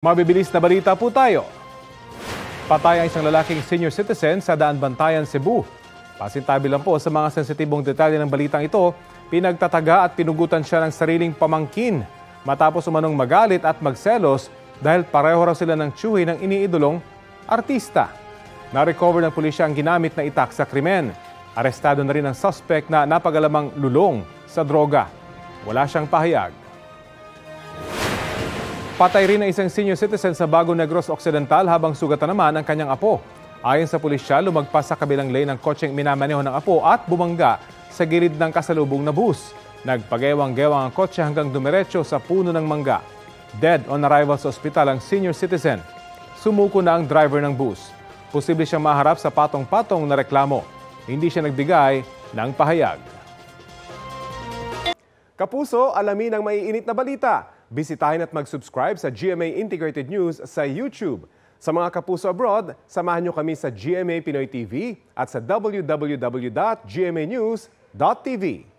Mabibilis na balita po tayo. Patay ang isang lalaking senior citizen sa Daan Bantayan, Cebu. Pasintabi lang po sa mga sensitibong detalye ng balitang ito, pinagtataga at pinugutan siya ng sariling pamangkin matapos umanong magalit at magselos dahil pareho raw sila ng tiyuhi ng iniidolong artista. Na-recover ng pulisya ang ginamit na itak sa krimen. Arestado na rin ang suspect na napagalamang lulong sa droga. Wala siyang pahayag. Patay rin ang isang senior citizen sa Bagong Negros Occidental habang sugatan naman ang kanyang apo. Ayon sa pulisya, lumagpas sa kabilang lane ng kotseng minamaneho ng apo at bumangga sa gilid ng kasalubong na bus. Nagpagewang-gewang ang kotse hanggang dumiretso sa puno ng mangga. Dead on arrival sa ospital ang senior citizen. Sumuko na ang driver ng bus. Posible siyang maharap sa patong-patong na reklamo. Hindi siya nagbigay ng pahayag. Kapuso, alamin ang maiinit na balita. Bisitahin at mag-subscribe sa GMA Integrated News sa YouTube. Sa mga kapuso abroad, samahan niyo kami sa GMA Pinoy TV at sa www.gmanews.tv.